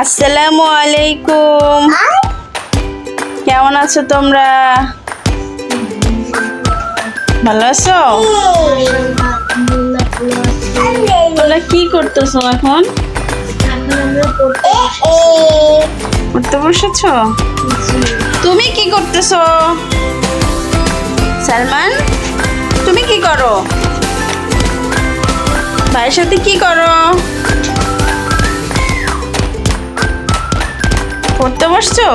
আসসালামু আলাইকুম। কেমন আছো তোমরা? ভালো আছো? তোমরা কি করতেছো এখন? পড়তে বসেছো? তুমি কি করতেছো? সালমান, তুমি কি করো? ভাইয়ের সাথে কি করো? পড়তে বসছো?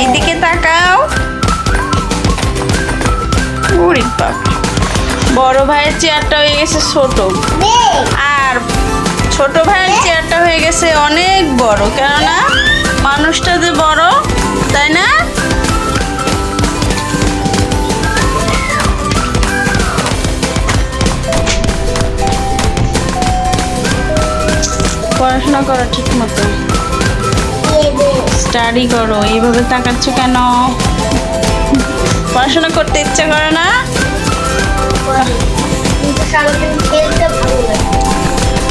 এইদিকে তাকাও। ওরে বাপ, বড় ভাইয়ের চেয়ারটা হয়ে গেছে ছোট, আর ছোট ভাইয়ের চেয়ারটা হয়ে গেছে অনেক বড়, কেননা মানুষটা যে বড়, তাই না? পড়াশোনা করো ঠিক মতো, স্টাডি করো। এইভাবে তাকাচ্ছ কেন? পড়াশোনা করতে ইচ্ছা করে না?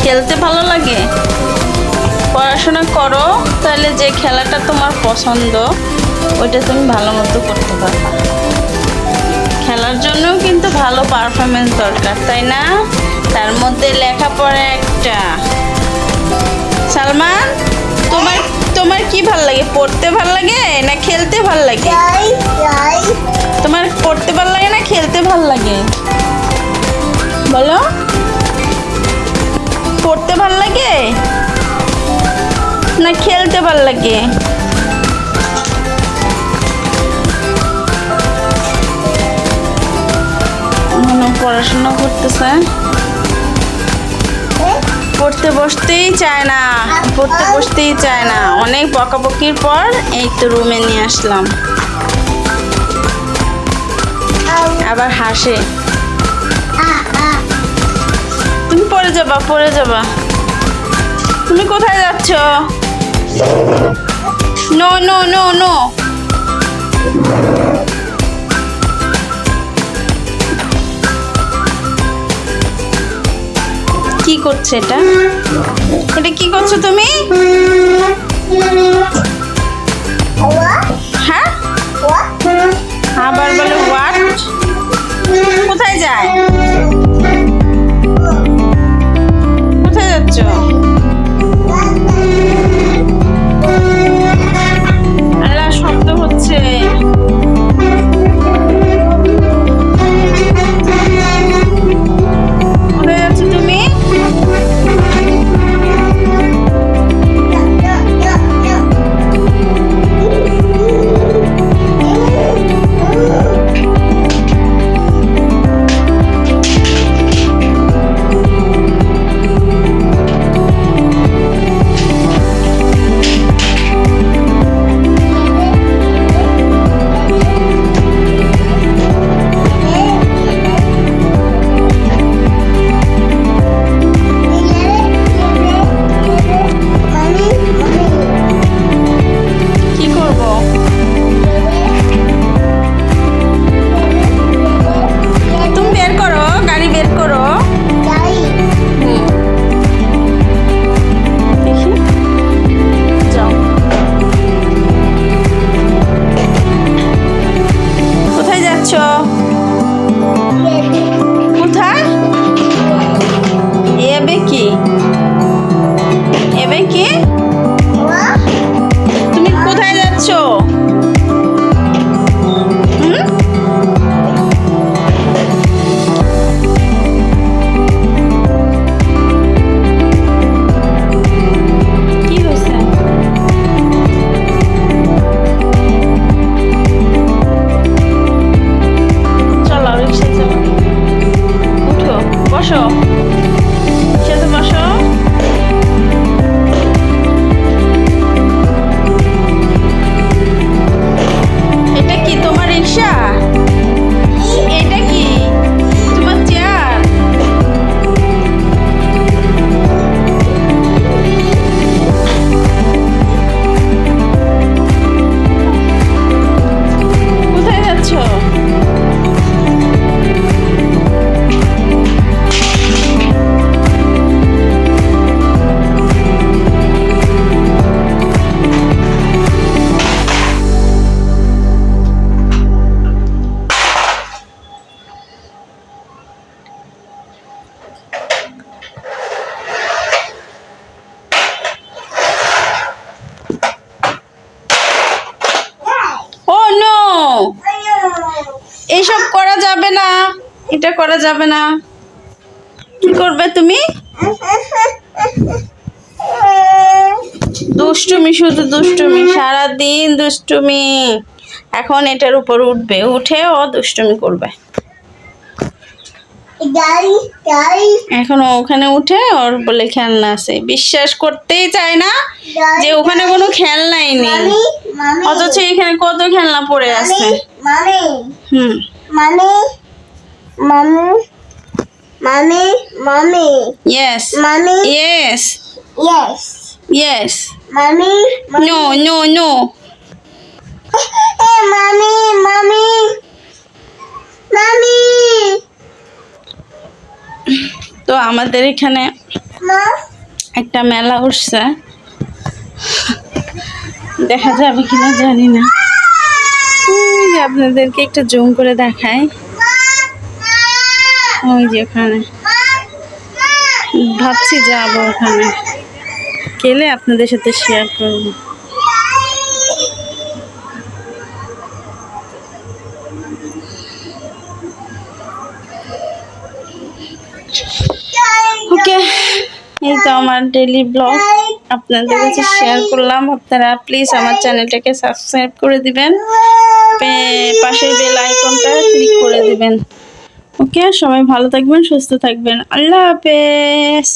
খেলতে ভালো লাগে? পড়াশোনা করো, তাহলে যে খেলাটা তোমার পছন্দ ওইটা তুমি ভালো মতো করতে পারবা। খেলার জন্যও কিন্তু ভালো পারফরমেন্স দরকার, তাই না? তার মধ্যে লেখাপড়া একটা। সালমান, তোমার তোমার কি ভাল লাগে? পড়তে ভাল লাগে না খেলতে ভাল লাগে? তোমার পড়তে ভাল লাগে না খেলতে ভাল লাগে? বলো, পড়তে ভাল লাগে না খেলতে ভাল লাগে? পড়াশোনা করতেছে, পড়তে বসতেই চায় না, পড়তে বসতেই চায় না। অনেক বকাবকির পর এই তো রুমে নিয়ে আসলাম, আবার হাসে। তুমি পড়ে যাবা, পড়ে যাবা। তুমি কোথায় যাচ্ছ? No no no no. কি করছে এটা? এটা কি করছো তুমি? হ্যাঁ, আবার বলে হোয়াট? কোথায় যায়? কোথায় যাচ্ছ? আল্লাহ, শব্দ হচ্ছে। কোথায় যাচ্ছ তুমি? কোথায়? এবে কি? এবে কি? তুমি কোথায় যাচ্ছ? কি হয়েছে? চলো রিক্সা চলো, উঠো, বসো, সাথে বসো। এসব করা যাবে না, এটা করা যাবে না। কি করবে তুমি? দুষ্টুমি, শুধু দুষ্টুমি, সারাদিন দুষ্টুমি। এখন এটার উপর উঠবে, উঠে ও দুষ্টুমি করবে। এখন ওখানে উঠে ওর বলে খেলনা আছে, বিশ্বাস করতেই চায় না যে ওখানে কোনো খেলনাই নেই, অথচ এখানে কত খেলনা পড়ে আছে। হুম, yes, yes, yes, no, no, no. তো আমাদের এখানে একটা মেলা উঠছে, দেখা যাবে কিনা জানি না। ওই যে আপনাদেরকে একটু জুম করে দেখাই, ওই যে ওখানে ভাবছি যাবো, ওখানে গেলে আপনাদের সাথে শেয়ার করবো। ওকে, এই তো আমার ডেইলি ব্লগ আপনাদের কাছে শেয়ার করলাম। আপনারা প্লিজ আমার চ্যানেলটাকে সাবস্ক্রাইব করে দিবেন, পাশের বেল আইকনটা ক্লিক করে দিবেন। ওকে, সবাই ভালো থাকবেন, সুস্থ থাকবেন। আল্লাহ হাফেজ।